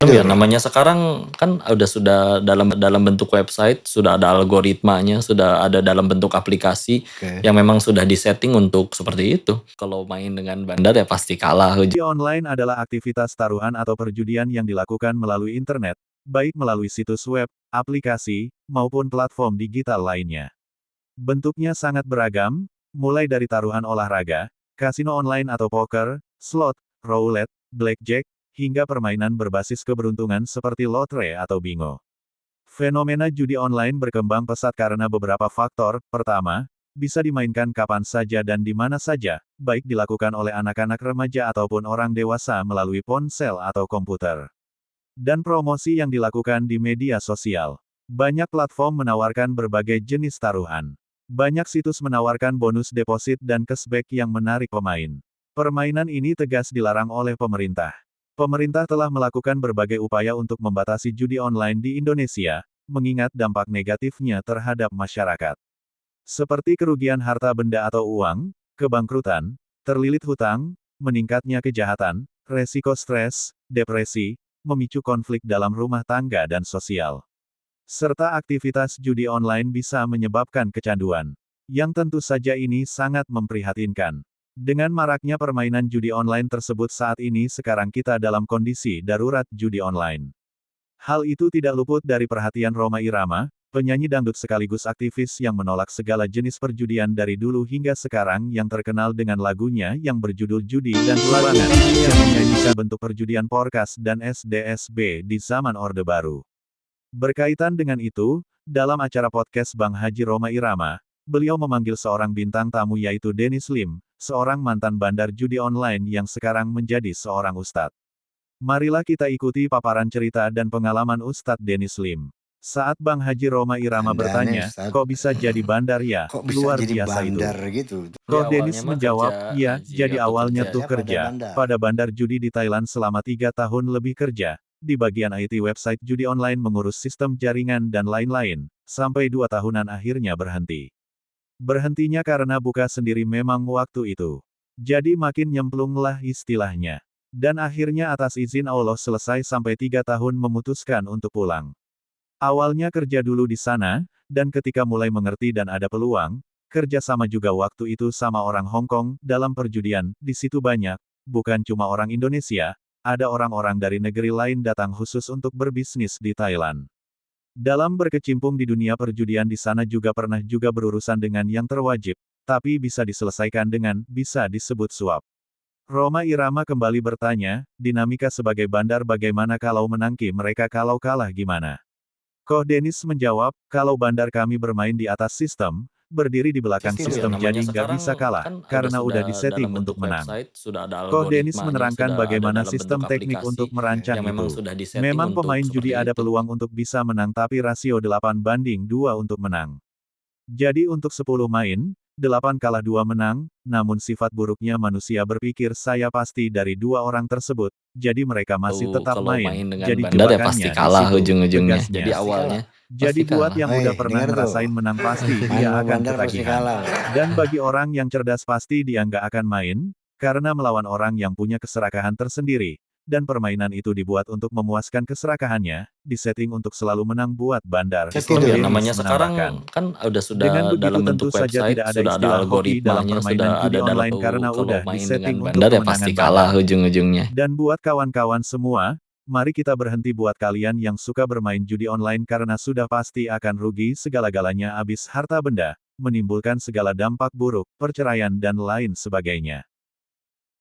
Ya Betul. namanya sekarang kan sudah dalam dalam bentuk website, sudah ada algoritmanya, sudah ada dalam bentuk aplikasi Oke. yang memang sudah disetting untuk seperti itu. Kalau main dengan bandar ya pasti kalah Judi online adalah aktivitas taruhan atau perjudian yang dilakukan melalui internet, baik melalui situs web, aplikasi, maupun platform digital lainnya. Bentuknya sangat beragam, mulai dari taruhan olahraga, kasino online atau poker, slot, roulette, blackjack, hingga permainan berbasis keberuntungan seperti lotre atau bingo. Fenomena judi online berkembang pesat karena beberapa faktor. Pertama, bisa dimainkan kapan saja dan di mana saja, baik dilakukan oleh anak-anak remaja ataupun orang dewasa melalui ponsel atau komputer. Dan promosi yang dilakukan di media sosial. Banyak platform menawarkan berbagai jenis taruhan. Banyak situs menawarkan bonus deposit dan cashback yang menarik pemain. Permainan ini tegas dilarang oleh pemerintah. Pemerintah telah melakukan berbagai upaya untuk membatasi judi online di Indonesia, mengingat dampak negatifnya terhadap masyarakat. Seperti kerugian harta benda atau uang, kebangkrutan, terlilit hutang, meningkatnya kejahatan, resiko stres, depresi, memicu konflik dalam rumah tangga dan sosial. Serta aktivitas judi online bisa menyebabkan kecanduan. Yang tentu saja ini sangat memprihatinkan. Dengan maraknya permainan judi online tersebut saat ini sekarang kita dalam kondisi darurat judi online. Hal itu tidak luput dari perhatian Rhoma Irama, penyanyi dangdut sekaligus aktivis yang menolak segala jenis perjudian dari dulu hingga sekarang yang terkenal dengan lagunya yang berjudul Judi dan Sumbangan, yang menyanyikan bentuk perjudian Porkas dan SDSB di zaman Orde Baru. Berkaitan dengan itu, dalam acara podcast Bang Haji Rhoma Irama, beliau memanggil seorang bintang tamu yaitu Dennis Lim, seorang mantan bandar judi online yang sekarang menjadi seorang ustadz. Marilah kita ikuti paparan cerita dan pengalaman Ustadz Dennis Lim. Saat Bang Haji Rhoma Irama Anda bertanya, aneh, Ustaz. kok bisa jadi bandar ya? Kok bisa Luar jadi biasa itu. bandar gitu? Kok Dia Dennis awalnya mah menjawab, kerja, iya, Haji, jadi atau awalnya kerja. tuh Kerja pada kerja, bandar. pada bandar judi di Thailand selama 3 tahun lebih kerja, di bagian IT website judi online mengurus sistem jaringan dan lain-lain, sampai 2 tahunan akhirnya berhenti. Berhentinya karena buka sendiri memang waktu itu. Jadi makin nyemplunglah istilahnya. Dan akhirnya atas izin Allah selesai sampai 3 tahun memutuskan untuk pulang. Awalnya kerja dulu di sana, dan ketika mulai mengerti dan ada peluang, kerja sama juga waktu itu sama orang Hong Kong, dalam perjudian, di situ banyak, bukan cuma orang Indonesia, ada orang-orang dari negeri lain datang khusus untuk berbisnis di Thailand. Dalam berkecimpung di dunia perjudian di sana juga pernah juga berurusan dengan yang terwajib, tapi bisa diselesaikan dengan, bisa disebut suap. Rhoma Irama kembali bertanya, dinamika sebagai bandar bagaimana kalau menangki mereka kalau kalah gimana? Koh Dennis menjawab, kalau bandar kami bermain di atas sistem, berdiri di belakang Sistem sistem namanya jadi nggak sekarang bisa kalah, kan karena udah sudah disetting dalam untuk bentuk menang. website, sudah ada Koh Dennis algoritmanya, menerangkan sudah ada bagaimana dalam bentuk sistem teknik untuk aplikasi merancang yang memang itu. sudah disetting Memang untuk pemain judi seperti ada itu. peluang untuk bisa menang tapi rasio 8-2 untuk menang. Jadi untuk 10 main, 8 kalah 2 menang, namun sifat buruknya manusia berpikir saya pasti dari 2 orang tersebut, jadi mereka masih tetap Kalau main, main dengan jadi bandar ya pasti jebakannya di kalah situ, ujung-ujungnya. tegasnya. Jadi Pasti awalnya kalah. Jadi pasti buat kalah. yang udah Hei, pernah dengar tuh. ngerasain menang pasti Main dia sama akan bandar pasti ketagihan. kalah. Dan bagi orang yang cerdas pasti dia nggak akan main, karena melawan orang yang punya keserakahan tersendiri, dan permainan itu dibuat untuk memuaskan keserakahannya, disetting untuk selalu menang buat bandar, Cek Koh itu. Ya Dennis namanya sekarang menambahkan. kan Dengan sudah begitu dalam tentu bentuk saja website, tidak ada sudah ada istilah hoki dalam algoritmanya, permainan sudah judi ada dalam online karena kalau udah main disetting dengan untuk bandar ya kemenangan pasti kalah bandar. ujung-ujungnya. Dan buat kawan-kawan semua, mari kita berhenti buat kalian yang suka bermain judi online karena sudah pasti akan rugi segala-galanya habis harta benda, menimbulkan segala dampak buruk, perceraian dan lain sebagainya.